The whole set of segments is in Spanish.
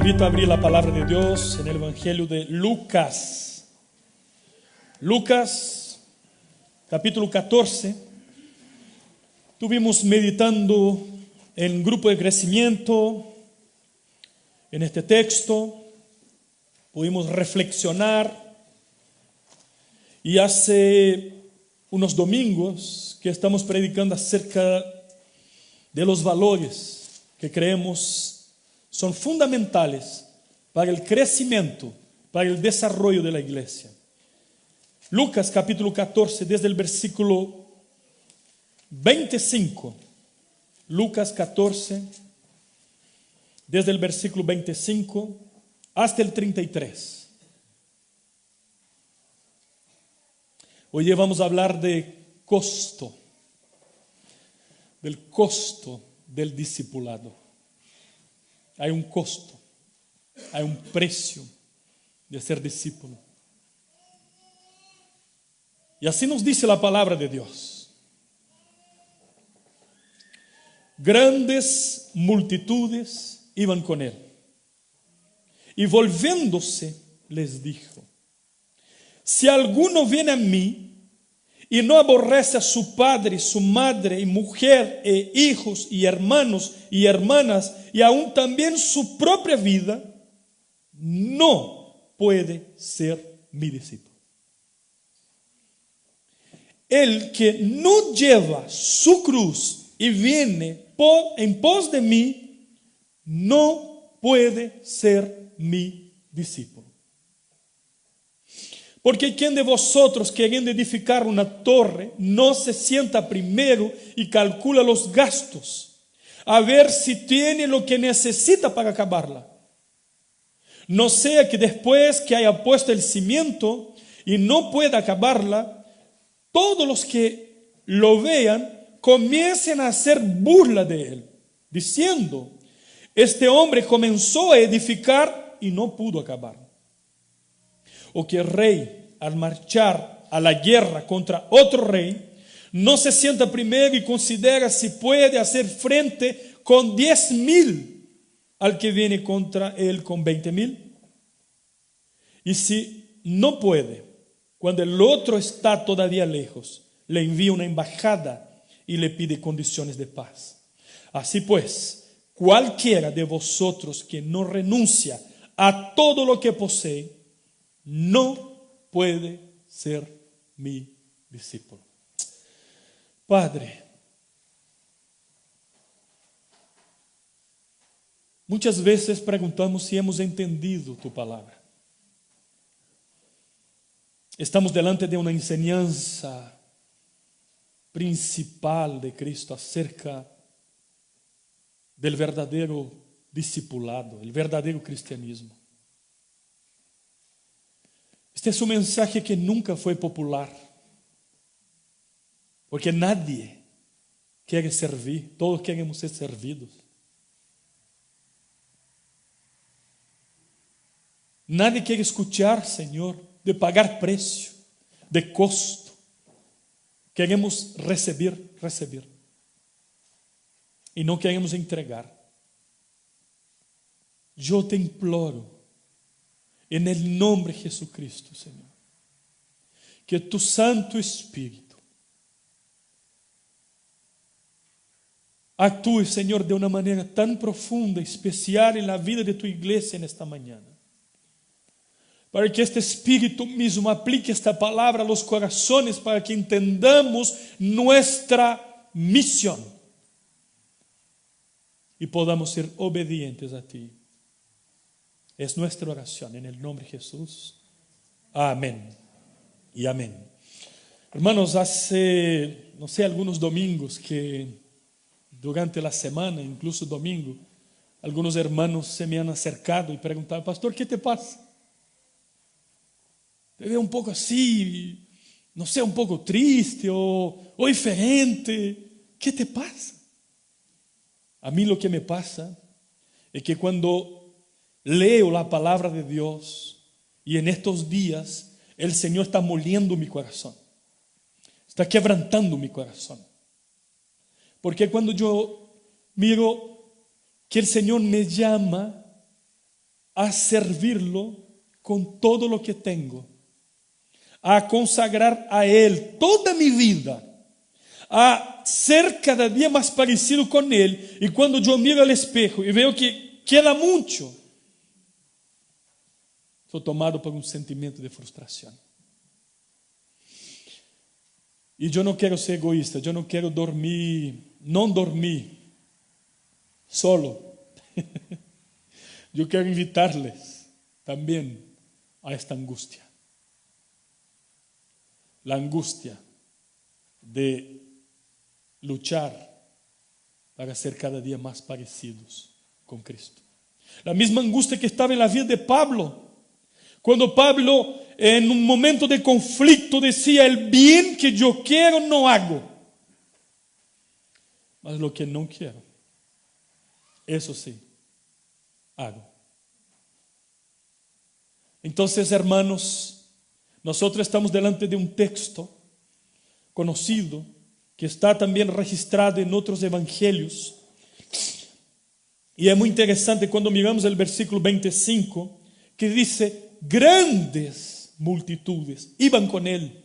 invito a abrir la palabra de Dios en el Evangelio de Lucas. Lucas, capítulo 14. Estuvimos meditando en grupo de crecimiento en este texto. Pudimos reflexionar. Y hace unos domingos que estamos predicando acerca de los valores que creemos son fundamentales para el crecimiento, para el desarrollo de la iglesia. Lucas capítulo 14, desde el versículo 25. Lucas 14, desde el versículo 25 hasta el 33. Hoy vamos a hablar de costo, del costo del discipulado. Hay un costo, hay un precio de ser discípulo. Y así nos dice la palabra de Dios. Grandes multitudes iban con él. Y volviéndose les dijo: si alguno viene a mí y no aborrece a su padre, su madre, y mujer, e hijos, y hermanos, y hermanas, y aún también su propia vida, no puede ser mi discípulo. El que no lleva su cruz y viene en pos de mí, no puede ser mi discípulo. Porque ¿quién de vosotros, queriendo edificar una torre, no se sienta primero y calcula los gastos, a ver si tiene lo que necesita para acabarla? No sea que después que haya puesto el cimiento y no pueda acabarla, todos los que lo vean comiencen a hacer burla de él, diciendo: este hombre comenzó a edificar y no pudo acabar. O que el rey, al marchar a la guerra contra otro rey, no se sienta primero y considera si puede hacer frente con 10,000 al que viene contra él con 20,000. Y si no puede, cuando el otro está todavía lejos, le envía una embajada y le pide condiciones de paz. Así pues, cualquiera de vosotros que no renuncia a todo lo que posee, no puede ser mi discípulo. Padre, muchas veces preguntamos si hemos entendido tu palabra. Estamos delante de una enseñanza principal de Cristo acerca del verdadero discipulado, el verdadero cristianismo. Este es un mensaje que nunca fue popular, porque nadie quiere servir, todos queremos ser servidos. Nadie quiere escuchar, Señor, de pagar precio, de costo. Queremos recibir. Y no queremos entregar. Yo te imploro, en el nombre de Jesucristo, Señor, que tu Santo Espíritu actúe, Señor, de una manera tan profunda y especial en la vida de tu iglesia en esta mañana. Para que este Espíritu mismo aplique esta palabra a los corazones, para que entendamos nuestra misión y podamos ser obedientes a ti. Es nuestra oración en el nombre de Jesús. Amén y amén. Hermanos, hace, no sé, algunos domingos que durante la semana, incluso domingo, algunos hermanos se me han acercado y preguntado: pastor, ¿qué te pasa? Te veo un poco así, no sé, un poco triste o diferente. ¿Qué te pasa? A mí lo que me pasa es que cuando leo la palabra de Dios y en estos días el Señor está moliendo mi corazón, está quebrantando mi corazón. Porque cuando yo miro que el Señor me llama a servirlo con todo lo que tengo, a consagrar a Él toda mi vida, a ser cada día más parecido con Él. Y cuando yo miro al espejo y veo que queda mucho, soy tomado por un sentimiento de frustración. Y yo no quiero ser egoísta, yo no quiero dormir solo. Yo quiero invitarles también a esta angustia. La angustia de luchar para ser cada día más parecidos con Cristo. La misma angustia que estaba en la vida de Pablo. Cuando Pablo en un momento de conflicto decía: el bien que yo quiero no hago, mas lo que no quiero, eso sí, hago. Entonces, hermanos, nosotros estamos delante de un texto conocido que está también registrado en otros evangelios. Y es muy interesante cuando miramos el versículo 25, que dice: grandes multitudes iban con él.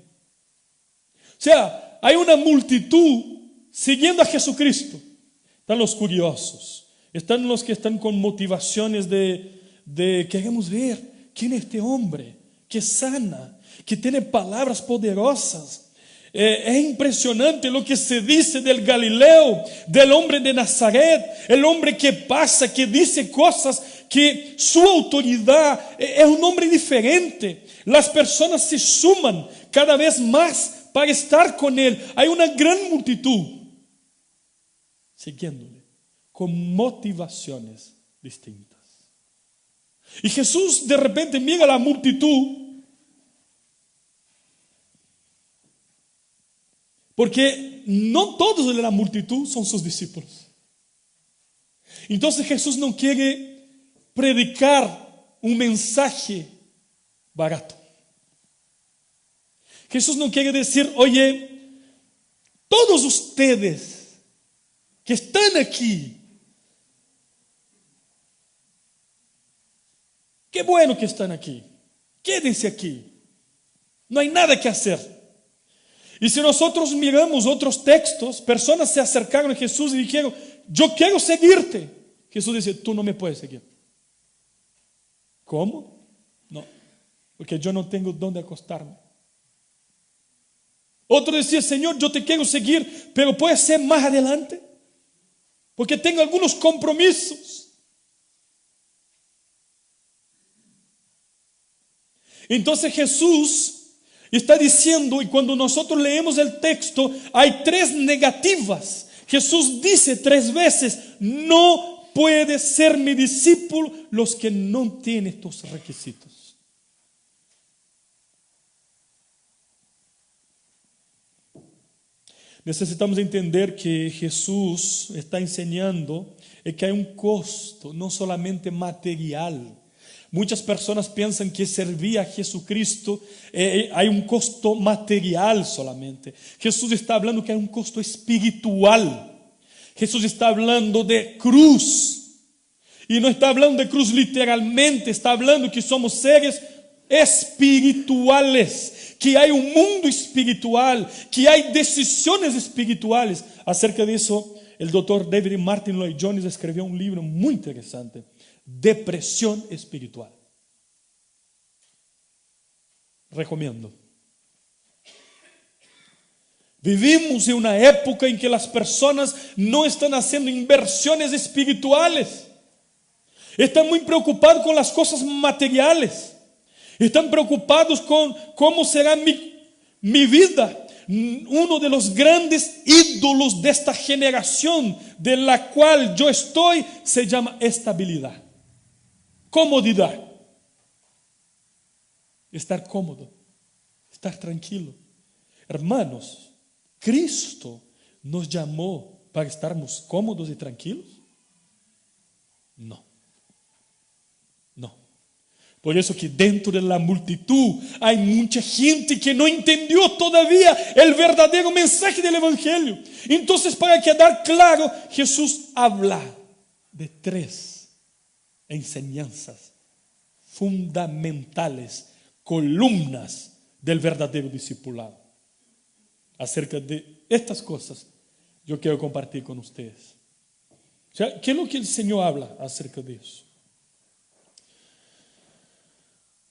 O sea, hay una multitud siguiendo a Jesucristo. Están los curiosos, están los que están con motivaciones de queremos ver quién es este hombre que sana, que tiene palabras poderosas. Es impresionante lo que se dice del Galileo, del hombre de Nazaret, el hombre que pasa, que dice cosas, que su autoridad es un hombre diferente. Las personas se suman cada vez más para estar con él. Hay una gran multitud siguiéndole con motivaciones distintas. Y Jesús de repente mira a la multitud, porque no todos de la multitud son sus discípulos. Entonces Jesús no quiere predicar un mensaje barato. Jesús no quiere decir: oye, todos ustedes que están aquí, qué bueno que están aquí, quédense aquí, no hay nada que hacer. Y si nosotros miramos otros textos, personas se acercaron a Jesús y dijeron: yo quiero seguirte. Jesús dice: tú no me puedes seguir. ¿Cómo? No, porque yo no tengo dónde acostarme. Otro decía: Señor, yo te quiero seguir, pero puede ser más adelante, porque tengo algunos compromisos. Entonces Jesús está diciendo, y cuando nosotros leemos el texto, hay tres negativas. Jesús dice 3 veces: no puede ser mi discípulo los que no tienen estos requisitos. Necesitamos entender que Jesús está enseñando que hay un costo, no solamente material. Muchas personas piensan que servir a Jesucristo hay un costo material solamente. Jesús está hablando que hay un costo espiritual. Jesús está hablando de cruz. Y no está hablando de cruz literalmente, está hablando que somos seres espirituales, que hay un mundo espiritual, que hay decisiones espirituales. Acerca de eso, el doctor David Martin Lloyd Jones escribió un libro muy interesante: Depresión espiritual. Recomiendo. Vivimos en una época en que las personas no están haciendo inversiones espirituales. Están muy preocupados con las cosas materiales. Están preocupados con cómo será mi vida. Uno de los grandes ídolos de esta generación de la cual yo estoy se llama estabilidad. Comodidad. Estar cómodo, estar tranquilo. Hermanos, Cristo nos llamó para estarmos cómodos y tranquilos. No. Por eso que dentro de la multitud hay mucha gente que no entendió todavía el verdadero mensaje del Evangelio. Entonces, para quedar claro, Jesús habla de 3 enseñanzas fundamentales, columnas del verdadero discipulado. Acerca de estas cosas yo quiero compartir con ustedes. O sea, ¿qué es lo que el Señor habla acerca de eso?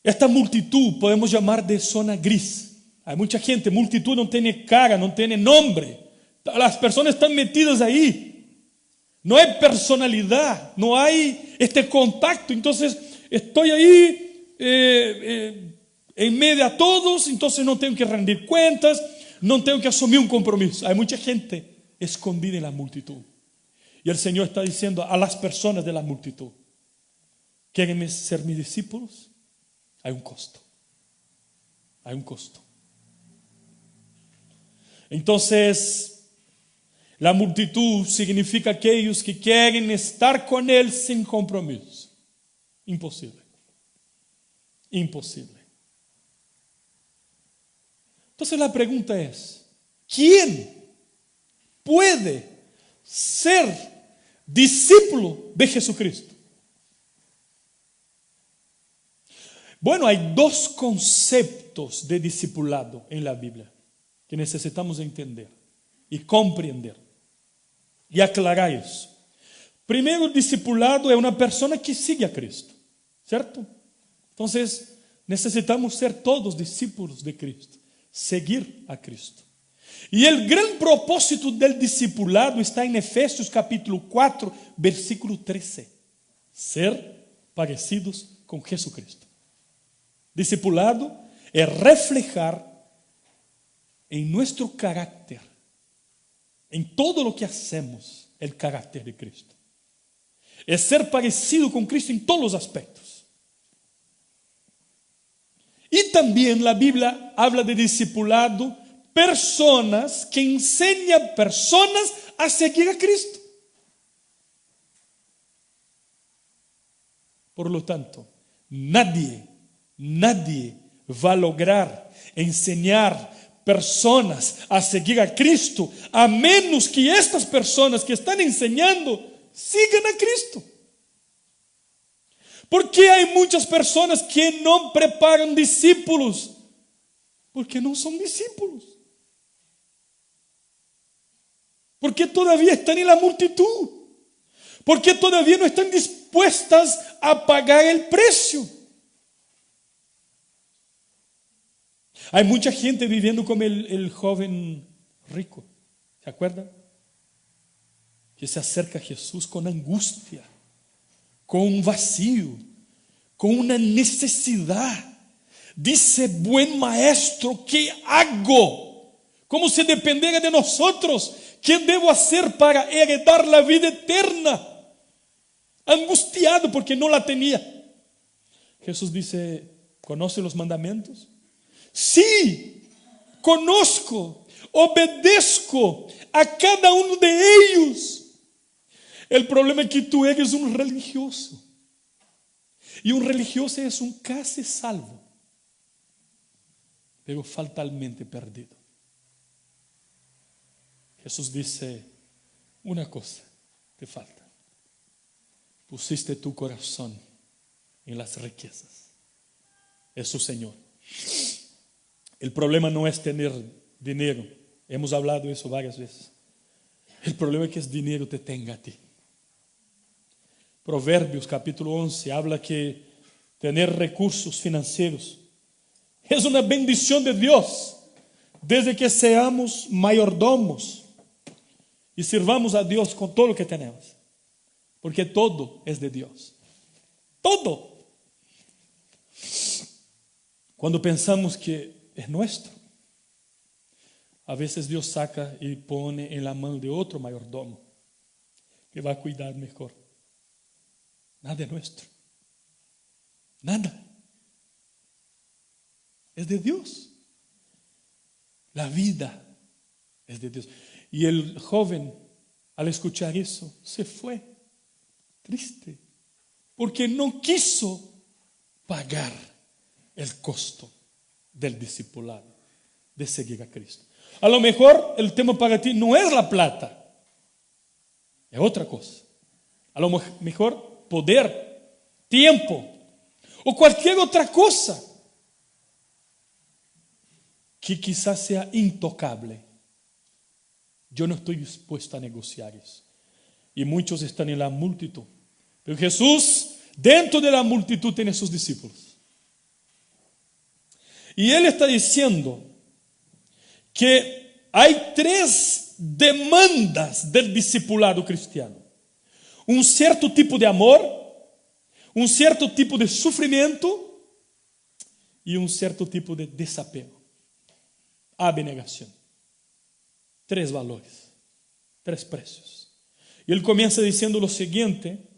Esta multitud podemos llamar de zona gris. Hay mucha gente, multitud no tiene cara, no tiene nombre. Las personas están metidas ahí. No hay personalidad, no hay este contacto. Entonces, estoy ahí en medio a todos, entonces no tengo que rendir cuentas, no tengo que asumir un compromiso. Hay mucha gente escondida en la multitud. Y el Señor está diciendo a las personas de la multitud: ¿quieren ser mis discípulos? Hay un costo. Hay un costo. Entonces, la multitud significa aquellos que quieren estar con Él sin compromiso. Imposible. Imposible. Entonces la pregunta es: ¿quién puede ser discípulo de Jesucristo? Bueno, hay dos conceptos de discipulado en la Biblia que necesitamos entender y comprender y aclarar eso. Primero, el discipulado es una persona que sigue a Cristo, ¿cierto? Entonces, necesitamos ser todos discípulos de Cristo, seguir a Cristo. Y el gran propósito del discipulado está en Efesios capítulo 4, versículo 13. Ser parecidos con Jesucristo. Discipulado es reflejar en nuestro carácter, en todo lo que hacemos, el carácter de Cristo. Es ser parecido con Cristo en todos los aspectos. Y también la Biblia habla de discipulado, personas que enseñan personas a seguir a Cristo. Por lo tanto, nadie va a lograr enseñar personas a seguir a Cristo a menos que estas personas que están enseñando sigan a Cristo. Porque hay muchas personas que no preparan discípulos porque no son discípulos, porque todavía están en la multitud, porque todavía no están dispuestas a pagar el precio. Hay mucha gente viviendo como el joven rico, ¿se acuerdan? Que se acerca a Jesús con angustia, con un vacío, con una necesidad. Dice: buen maestro, ¿qué hago? Como si dependiera de nosotros. ¿Qué debo hacer para heredar la vida eterna? Angustiado porque no la tenía. Jesús dice: ¿conoce los mandamientos? Sí, conozco, obedezco a cada uno de ellos. El problema es que tú eres un religioso. Y un religioso es un casi salvo, pero fatalmente perdido. Jesús dice: una cosa te falta. Pusiste tu corazón en las riquezas. Es su Señor. El problema no es tener dinero. Hemos hablado de eso varias veces. El problema es que el dinero te tenga a ti. Proverbios capítulo 11 habla que tener recursos financieros es una bendición de Dios, desde que seamos mayordomos y sirvamos a Dios con todo lo que tenemos, porque todo es de Dios. Todo. Cuando pensamos que es nuestro, a veces Dios saca y pone en la mano de otro mayordomo que va a cuidar mejor. Nada es nuestro. Nada. Es de Dios. La vida es de Dios. Y el joven, al escuchar eso, se fue triste, porque no quiso pagar el costo del discipulado, de seguir a Cristo. A lo mejor el tema para ti no es la plata, es otra cosa. A lo mejor poder, tiempo, o cualquier otra cosa que quizás sea intocable. Yo no estoy dispuesto a negociar eso. Y muchos están en la multitud. Pero Jesús, dentro de la multitud, tiene sus discípulos. Y Él está diciendo que hay tres demandas del discipulado cristiano. Un cierto tipo de amor, un cierto tipo de sufrimiento y un cierto tipo de desapego, abnegación. Tres valores, tres precios. Y Él comienza diciendo lo siguiente,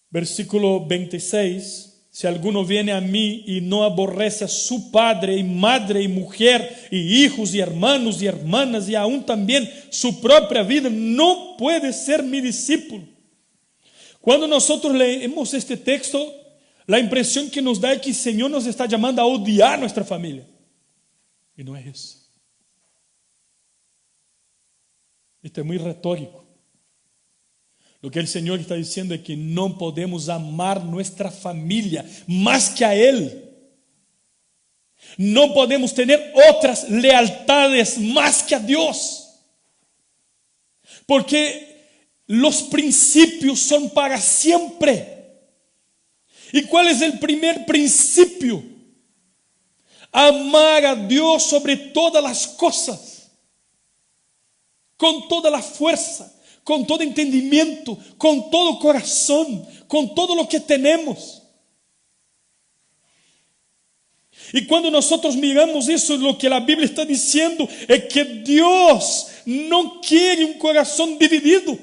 versículo 26, si alguno viene a mí y no aborrece a su padre y madre y mujer y hijos y hermanos y hermanas y aún también su propia vida, no puede ser mi discípulo. Cuando nosotros leemos este texto, la impresión que nos da es que el Señor nos está llamando a odiar a nuestra familia. Y no es eso. Esto es muy retórico. Lo que el Señor está diciendo es que no podemos amar nuestra familia más que a Él. No podemos tener otras lealtades más que a Dios. Porque los principios son para siempre. ¿Y cuál es el primer principio? Amar a Dios sobre todas las cosas, con toda la fuerza, con todo entendimiento, con todo corazón, con todo lo que tenemos. Y cuando nosotros miramos eso, lo que la Biblia está diciendo es que Dios no quiere un corazón dividido.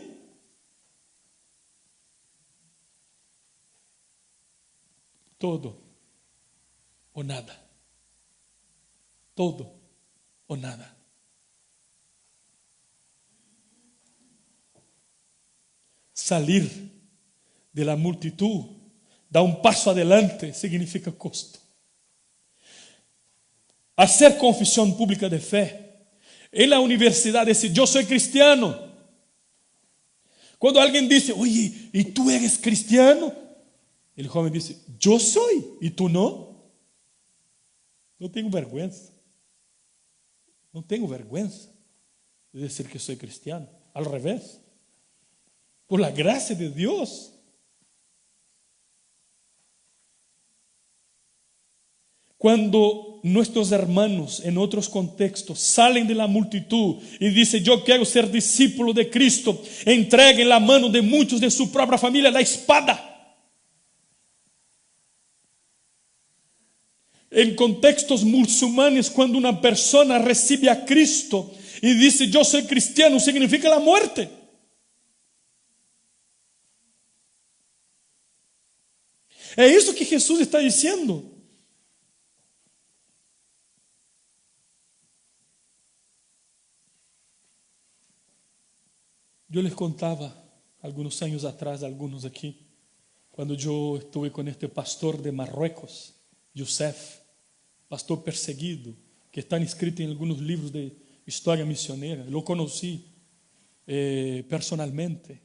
Todo o nada. Todo o nada. Salir de la multitud, dar un paso adelante, significa costo. Hacer confesión pública de fe. En la universidad decir, yo soy cristiano. Cuando alguien dice, oye, ¿y tú eres cristiano? El joven dice, yo soy, ¿y tú no? No tengo vergüenza. No tengo vergüenza de decir que soy cristiano. Al revés. Por la gracia de Dios. Cuando nuestros hermanos en otros contextos salen de la multitud y dicen, yo quiero ser discípulo de Cristo, entreguen en la mano de muchos de su propia familia la espada. En contextos musulmanes, cuando una persona recibe a Cristo y dice, yo soy cristiano, significa la muerte. É isso que Jesus está dizendo. Eu les contava alguns anos atrás, alguns aqui, quando eu estuve com este pastor de Marruecos, Youssef, pastor perseguido, que está escrito em alguns livros de história missioneira. Lo conheci personalmente.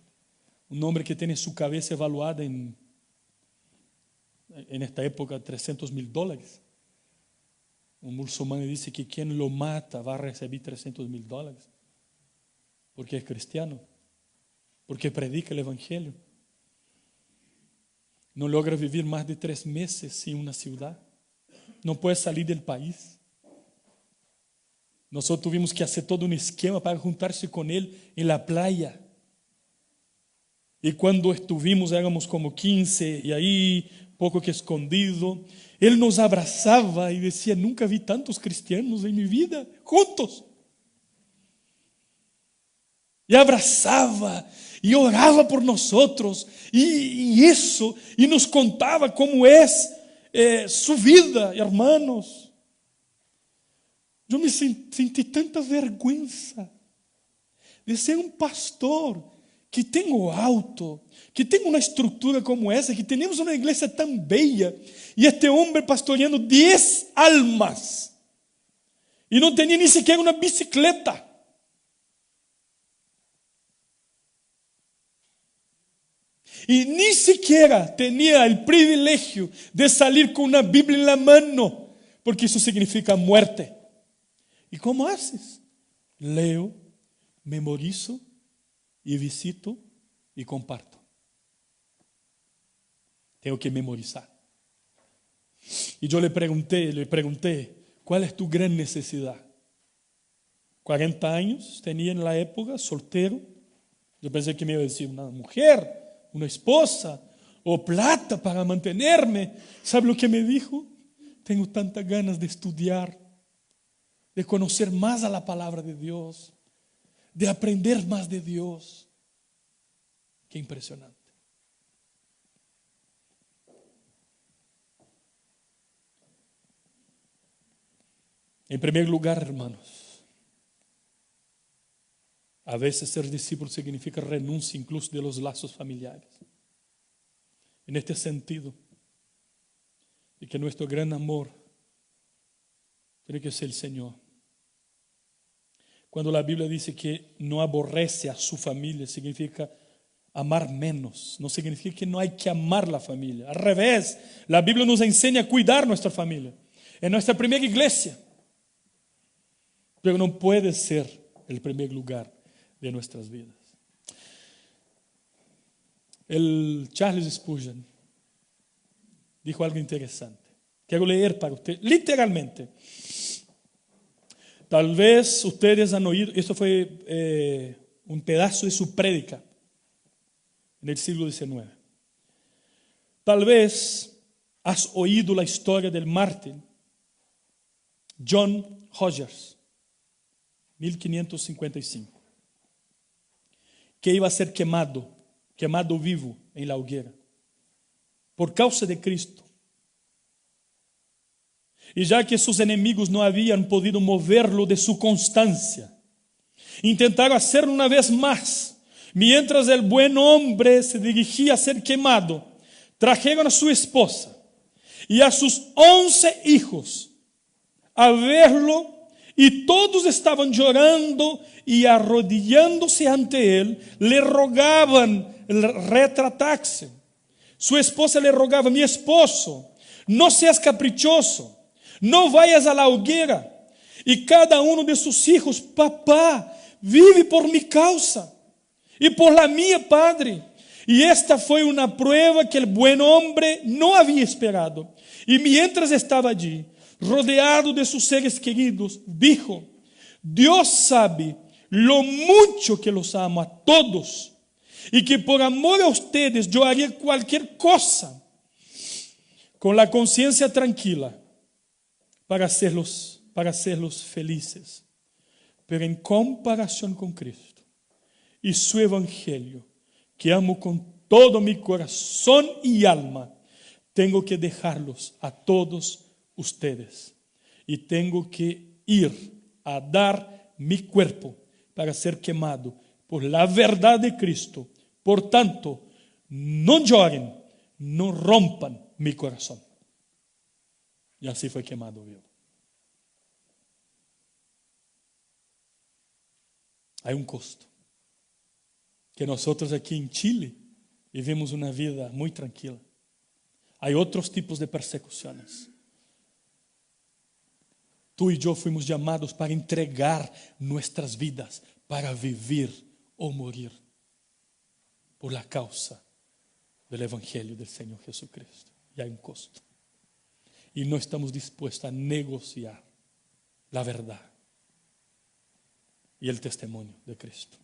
Um homem que tem sua cabeça evaluada em esta época $300,000. Un musulmán dice que quien lo mata va a recibir $300,000 porque es cristiano, porque predica el evangelio. No logra vivir más de 3 meses en una ciudad, no puede salir del país. Nosotros tuvimos que hacer todo un esquema para juntarse con él en la playa. Y cuando estuvimos éramos como 15 y ahí poco que escondido, él nos abrazaba y decía, nunca vi tantos cristianos en mi vida juntos. Y abrazaba y oraba por nosotros y eso, y nos contaba cómo es su vida, hermanos. Yo me sentí tanta vergüenza de ser un pastor que tengo auto, que tengo una estructura como esa, que tenemos una iglesia tan bella, y este hombre pastoreando 10 almas, y no tenía ni siquiera una bicicleta. Y ni siquiera tenía el privilegio de salir con una Biblia en la mano, porque eso significa muerte. ¿Y cómo haces? Leo, memorizo y visito y comparto. Tengo que memorizar. Y yo le pregunté, ¿cuál es tu gran necesidad? 40 años tenía en la época, soltero. Yo pensé que me iba a decir una mujer, una esposa o plata para mantenerme. ¿Sabe lo que me dijo? Tengo tantas ganas de estudiar, de conocer más a la palabra de Dios, de aprender más de Dios. Qué impresionante. En primer lugar, hermanos, a veces ser discípulo significa renuncia incluso de los lazos familiares. En este sentido, de que nuestro gran amor tiene que ser el Señor. Cuando la Biblia dice que no aborrece a su familia, significa amar menos. No significa que no hay que amar la familia. Al revés, la Biblia nos enseña a cuidar nuestra familia. Es nuestra primera iglesia. Pero no puede ser el primer lugar de nuestras vidas. El Charles Spurgeon dijo algo interesante. Quiero leer para usted, literalmente. Tal vez ustedes han oído, esto fue un pedazo de su prédica en el siglo XIX. Tal vez has oído la historia del mártir John Rogers, 1555, que iba a ser quemado vivo en la hoguera, por causa de Cristo. Y ya que sus enemigos no habían podido moverlo de su constancia, intentaron hacerlo una vez más. Mientras el buen hombre se dirigía a ser quemado, trajeron a su esposa y a sus 11 hijos a verlo, y todos estaban llorando y arrodillándose ante él, le rogaban retratarse. Su esposa le rogaba: mi esposo, no seas caprichoso, no vayas a la hoguera. Y cada uno de sus hijos: papá, vive por mi causa y por la mía, padre. Y esta fue una prueba que el buen hombre no había esperado. Y mientras estaba allí, rodeado de sus seres queridos, dijo: Dios sabe lo mucho que los amo a todos, y que por amor a ustedes yo haría cualquier cosa, con la conciencia tranquila, para hacerlos felices. Pero en comparación con Cristo y su evangelio, que amo con todo mi corazón y alma, tengo que dejarlos a todos ustedes, y tengo que ir a dar mi cuerpo para ser quemado por la verdad de Cristo. Por tanto, no lloren, no rompan mi corazón. Y así fue quemado vivo. Hay un costo. Que nosotros aquí en Chile vivimos una vida muy tranquila. Hay otros tipos de persecuciones. Tú y yo fuimos llamados para entregar nuestras vidas, para vivir o morir por la causa del Evangelio del Señor Jesucristo. Y hay un costo. Y no estamos dispuestos a negociar la verdad y el testimonio de Cristo.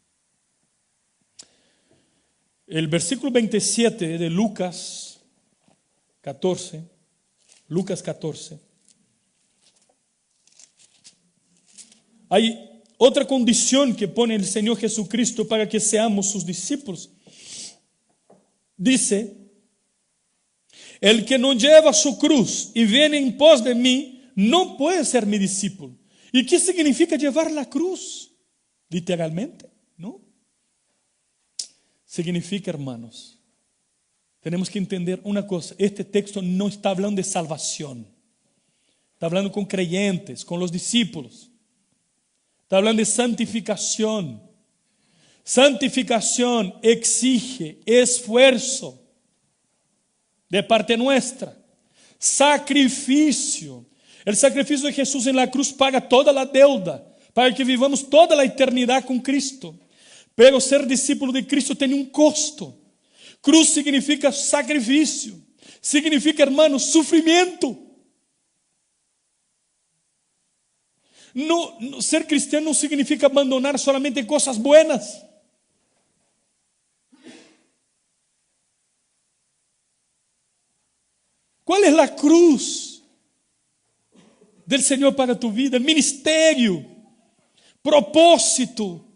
El versículo 27 de Lucas 14, hay otra condición que pone el Señor Jesucristo para que seamos sus discípulos. Dice: el que no lleva su cruz y viene en pos de mí, no puede ser mi discípulo. ¿Y qué significa llevar la cruz? Literalmente, ¿no? Significa, hermanos, tenemos que entender una cosa: este texto no está hablando de salvación. Está hablando con creyentes, con los discípulos. Está hablando de santificación. Santificación exige esfuerzo de parte nuestra, sacrificio. El sacrificio de Jesús en la cruz paga toda la deuda para que vivamos toda la eternidad con Cristo. Pero ser discípulo de Cristo tiene un costo. Cruz significa sacrificio, significa, hermanos, sufrimiento. Ser cristiano no significa abandonar solamente cosas buenas. ¿Cuál es la cruz del Señor para tu vida? El ministerio, propósito,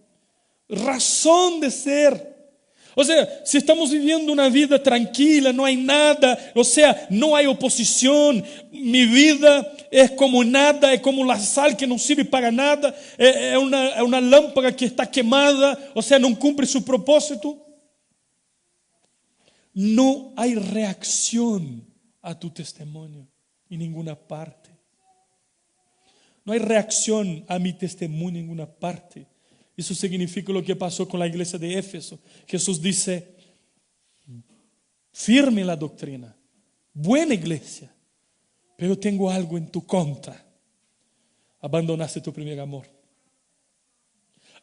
razón de ser. O sea, si estamos viviendo una vida tranquila, no hay nada, o sea, no hay oposición, mi vida es como nada, es como la sal que no sirve para nada, es una lámpara que está quemada, o sea, no cumple su propósito. No hay reacción a tu testimonio en ninguna parte. No hay reacción a mi testimonio en ninguna parte. Eso significa lo que pasó con la iglesia de Éfeso. Jesús dice, firme en la doctrina, buena iglesia, pero tengo algo en tu contra. Abandonaste tu primer amor.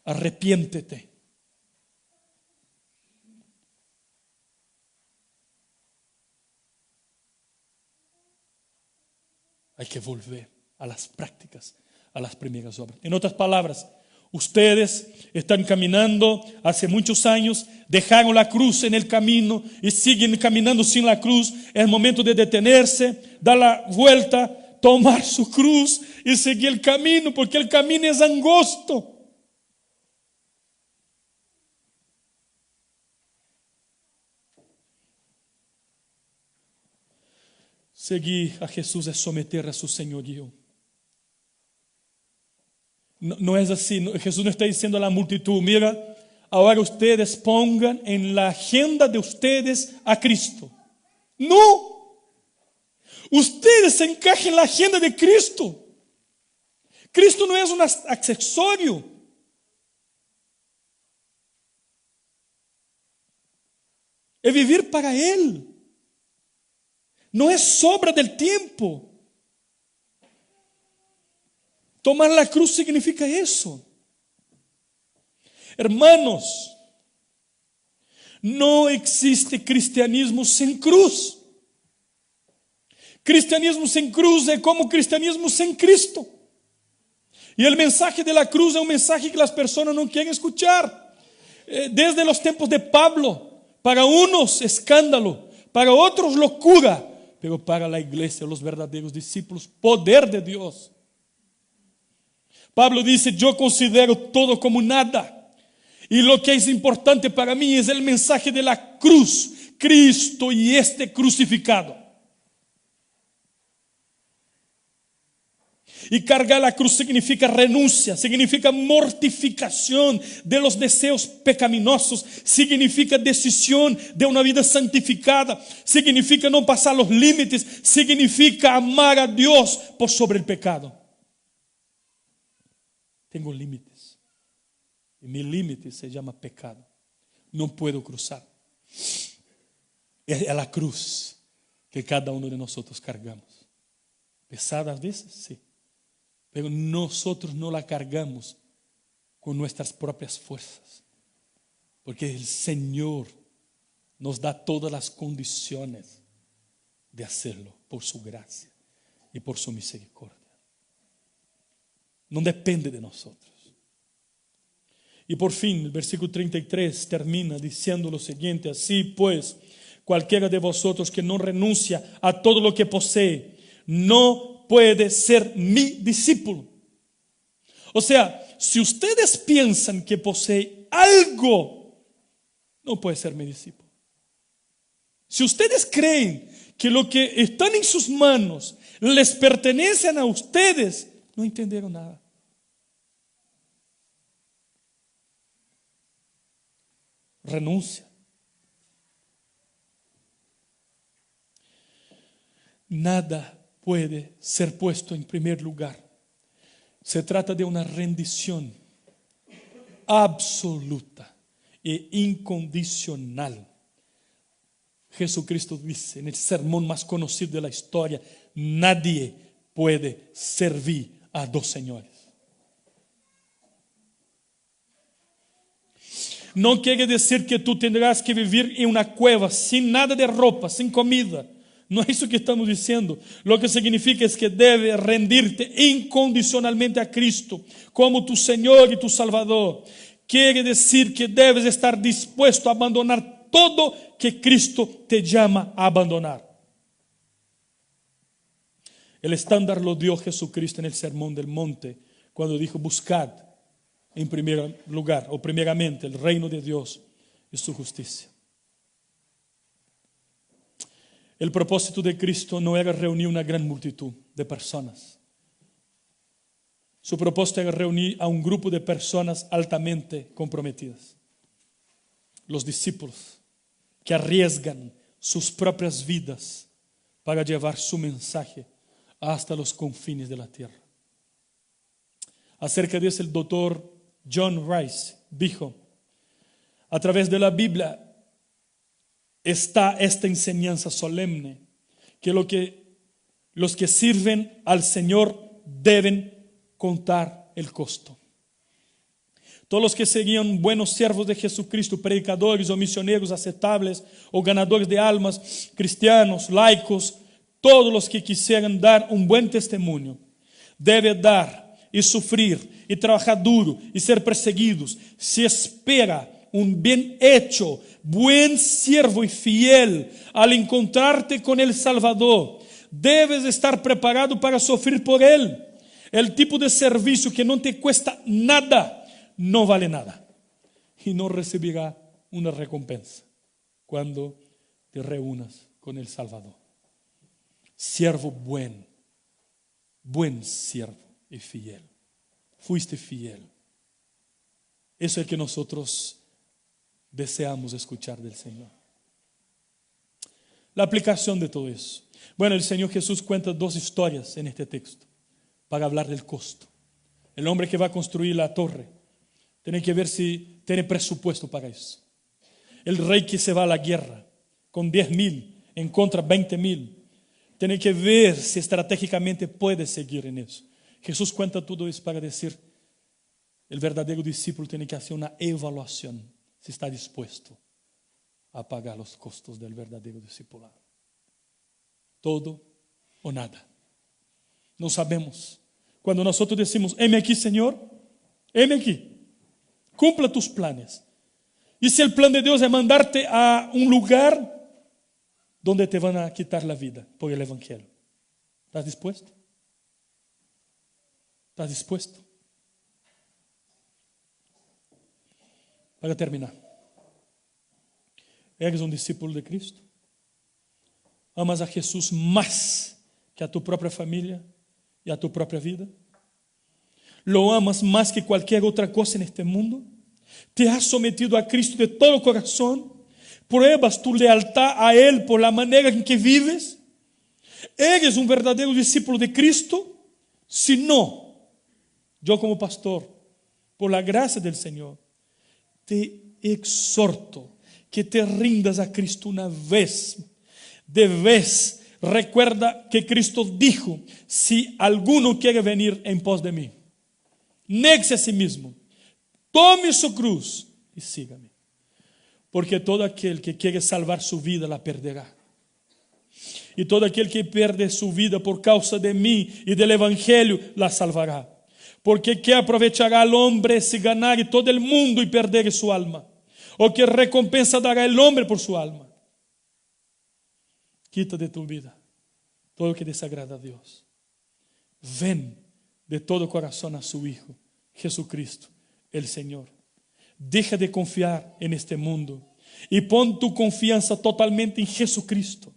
Arrepiéntete. Hay que volver a las prácticas, a las primeras obras. En otras palabras, ustedes están caminando hace muchos años, dejaron la cruz en el camino y siguen caminando sin la cruz. Es momento de detenerse, dar la vuelta, tomar su cruz y seguir el camino, porque el camino es angosto. Seguir a Jesús es someter a su señorío. No es así. Jesús no está diciendo a la multitud, mira, ahora ustedes pongan en la agenda de ustedes a Cristo. No. Ustedes se encajen en la agenda de Cristo. Cristo no es un accesorio. Es vivir para Él. No es sobra del tiempo. Tomar la cruz significa eso. Hermanos, no existe cristianismo sin cruz. Cristianismo sin cruz es como cristianismo sin Cristo. Y el mensaje de la cruz es un mensaje que las personas no quieren escuchar. Desde los tiempos de Pablo, para unos escándalo, para otros locura, pero para la iglesia, los verdaderos discípulos, poder de Dios. Pablo dice, yo considero todo como nada. Y lo que es importante para mí es el mensaje de la cruz, Cristo y este crucificado. Y cargar la cruz significa renuncia, significa mortificación de los deseos pecaminosos, significa decisión de una vida santificada, significa no pasar los límites, significa amar a Dios por sobre el pecado. Tengo límites y mi límite se llama pecado. No puedo cruzar. Es a la cruz que cada uno de nosotros cargamos. Pesada a veces, sí. Pero nosotros no la cargamos con nuestras propias fuerzas, porque el Señor nos da todas las condiciones de hacerlo por su gracia y por su misericordia. No depende de nosotros. Y por fin, el versículo 33 termina diciendo lo siguiente: así pues, cualquiera de vosotros que no renuncia a todo lo que posee, no puede ser mi discípulo. O sea, si ustedes piensan que posee algo, no puede ser mi discípulo. Si ustedes creen que lo que están en sus manos les pertenecen a ustedes, no entendieron nada. Renuncia. Nada puede ser puesto en primer lugar. Se trata de una rendición absoluta. e incondicional. Jesucristo dice en el sermón más conocido de la historia: nadie puede servir a dos señores. No quiere decir que tú tendrás que vivir en una cueva sin nada de ropa, sin comida. No es eso que estamos diciendo. Lo que significa es que debes rendirte incondicionalmente a Cristo como tu Señor y tu Salvador. Quiere decir que debes estar dispuesto a abandonar todo que Cristo te llama a abandonar. El estándar lo dio Jesucristo en el Sermón del Monte, cuando dijo: buscad en primer lugar, o primeramente, el reino de Dios y su justicia. El propósito de Cristo no era reunir una gran multitud de personas. Su propósito era reunir a un grupo de personas altamente comprometidas. Los discípulos que arriesgan sus propias vidas para llevar su mensaje hasta los confines de la tierra. Acerca de eso, el doctor John Rice dijo: a través de la Biblia está esta enseñanza solemne, que los que sirven al Señor deben contar el costo. Todos los que serían buenos siervos de Jesucristo, predicadores o misioneros aceptables o ganadores de almas, cristianos, laicos, todos los que quisieran dar un buen testimonio, deben dar y sufrir y trabajar duro y ser perseguidos. Si espera un bien hecho, buen siervo y fiel, al encontrarte con el Salvador, debes estar preparado para sufrir por Él. El tipo de servicio que no te cuesta nada, no vale nada, y no recibirá una recompensa cuando te reúnas con el Salvador. Siervo buen siervo y fiel. Fuiste fiel. Eso es que nosotros deseamos escuchar del Señor. La aplicación de todo eso. Bueno, el Señor Jesús cuenta dos historias en este texto para hablar del costo. El hombre que va a construir la torre tiene que ver si tiene presupuesto para eso. El rey que se va a la guerra con 10,000 en contra 20,000 tiene que ver si estratégicamente puede seguir en eso. Jesús cuenta todo eso para decir: el verdadero discípulo tiene que hacer una evaluación si está dispuesto a pagar los costos del verdadero discipulado. Todo o nada. No sabemos. Cuando nosotros decimos: heme aquí, Señor, heme aquí, cumpla tus planes. Y si el plan de Dios es mandarte a un lugar donde te van a quitar la vida por el Evangelio, ¿estás dispuesto? ¿Estás dispuesto? Para terminar, ¿eres un discípulo de Cristo? ¿Amas a Jesús más que a tu propia familia y a tu propia vida? ¿Lo amas más que cualquier otra cosa en este mundo? ¿Te has sometido a Cristo de todo corazón? ¿Pruebas tu lealtad a Él por la manera en que vives? ¿Eres un verdadero discípulo de Cristo? Si no, yo como pastor, por la gracia del Señor, te exhorto que te rindas a Cristo una vez. De vez, recuerda que Cristo dijo: si alguno quiere venir en pos de mí, néguese a sí mismo, tome su cruz y sígame. Porque todo aquel que quiere salvar su vida la perderá. Y todo aquel que pierde su vida por causa de mí y del Evangelio la salvará. Porque ¿qué aprovechará al hombre si ganare todo el mundo y perder su alma? ¿O qué recompensa dará el hombre por su alma? Quita de tu vida todo lo que desagrada a Dios. Ven de todo corazón a su Hijo, Jesucristo, el Señor. Deja de confiar en este mundo y pon tu confianza totalmente en Jesucristo,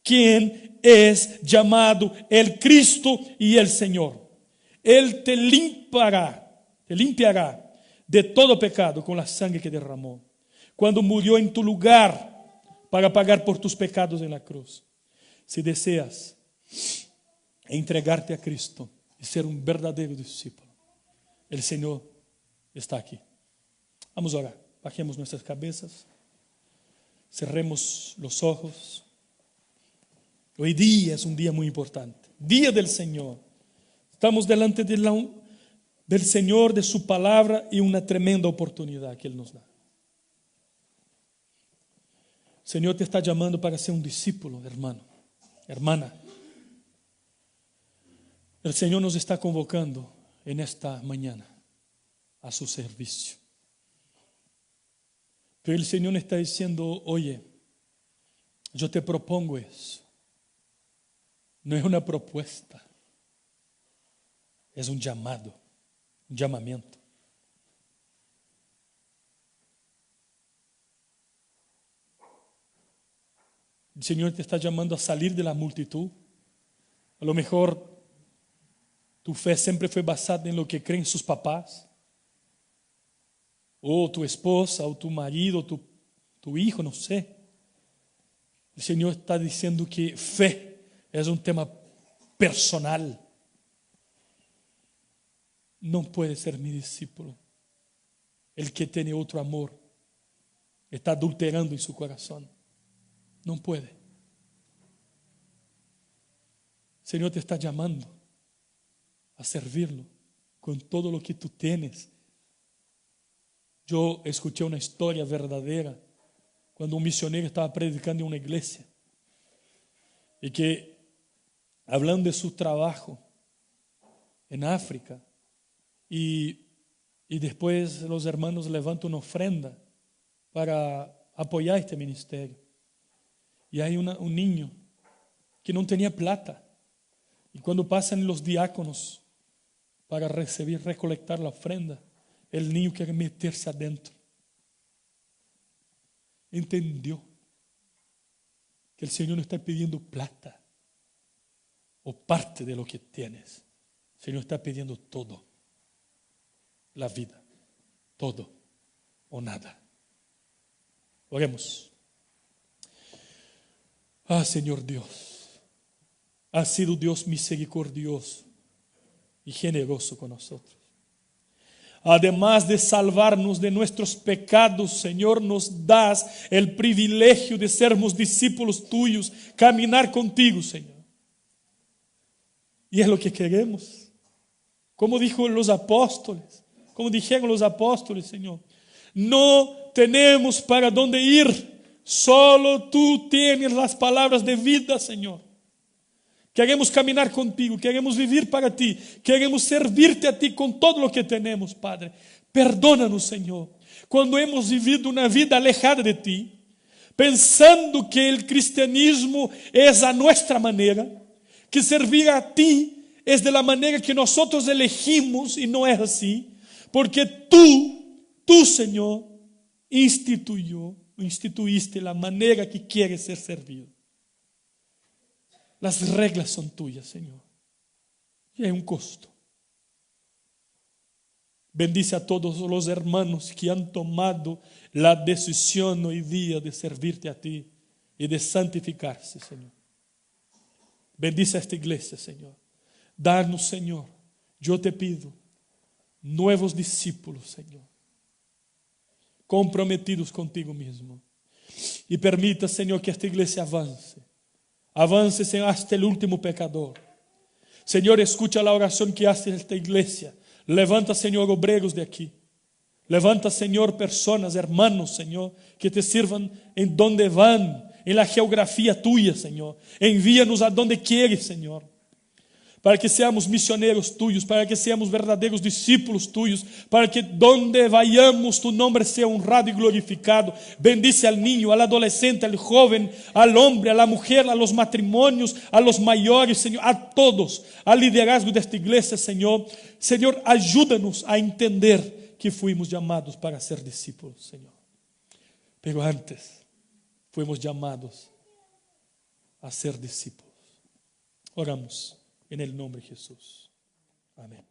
quien es llamado el Cristo y el Señor. Él te limpiará de todo pecado con la sangre que derramó, cuando murió en tu lugar para pagar por tus pecados en la cruz. Si deseas entregarte a Cristo y ser un verdadero discípulo, el Señor está aquí. Vamos a orar. Bajemos nuestras cabezas, cerremos los ojos. Hoy día es un día muy importante, día del Señor. Estamos delante del Señor, de su palabra y una tremenda oportunidad que Él nos da. El Señor te está llamando para ser un discípulo, hermano, hermana. El Señor nos está convocando en esta mañana a su servicio. Pero el Señor está diciendo, oye, yo te propongo eso. No es una propuesta, es un llamado, un llamamiento. El Señor te está llamando a salir de la multitud. A lo mejor tu fe siempre fue basada en lo que creen sus papás, o tu esposa, o tu marido, tu hijo, no sé. El Señor está diciendo que fe es un tema personal. No puede ser mi discípulo el que tiene otro amor, está adulterando en su corazón. No puede. El Señor te está llamando a servirlo con todo lo que tú tienes. Yo escuché una historia verdadera cuando un misionero estaba predicando en una iglesia y que, hablando de su trabajo en África, y después los hermanos levantan una ofrenda para apoyar este ministerio. Y hay un niño que no tenía plata. Y cuando pasan los diáconos para recolectar la ofrenda, el niño quiere meterse adentro. Entendió que el Señor no está pidiendo plata o parte de lo que tienes. El Señor está pidiendo todo. La vida, todo o nada. Oremos. Señor Dios, has sido Dios misericordioso y generoso con nosotros. Además de salvarnos de nuestros pecados, Señor, nos das el privilegio de sermos discípulos tuyos, caminar contigo, Señor. Y es lo que queremos. Como dijeron los apóstoles, Señor, no tenemos para dónde ir, solo tú tienes las palabras de vida, Señor. Queremos caminar contigo, queremos vivir para ti, queremos servirte a ti con todo lo que tenemos, Padre. Perdónanos, Señor, cuando hemos vivido una vida alejada de ti, pensando que el cristianismo es a nuestra manera, que servir a ti es de la manera que nosotros elegimos y no es así, porque tú, Señor, instituiste la manera que quieres ser servido. Las reglas son tuyas, Señor. Y hay un costo. Bendice a todos los hermanos que han tomado la decisión hoy día de servirte a ti y de santificarse, Señor. Bendice a esta iglesia, Señor. Danos, Señor, yo te pido, nuevos discípulos, Señor, comprometidos contigo mismo. Y permita, Señor, que esta iglesia avance. Avance, Señor, hasta el último pecador. Señor, escucha la oración que hace esta iglesia. Levanta, Señor, obreros de aquí. Levanta, Señor, personas, hermanos, Señor, que te sirvan en donde van, en la geografía tuya, Señor. Envíanos a donde quieres, Señor. Para que seamos misioneros tuyos, para que seamos verdadeiros discípulos tuyos, para que donde vayamos tu nombre sea honrado y glorificado. Bendice al niño, al adolescente, al joven, al hombre, a la mujer, a los matrimonios, a los mayores, Señor, a todos, al liderazgo de esta iglesia, Señor. Señor, ayúdanos a entender que fuimos llamados para ser discípulos, Señor. Pero antes fuimos llamados a ser discípulos. Oramos. En el nombre de Jesús. Amén.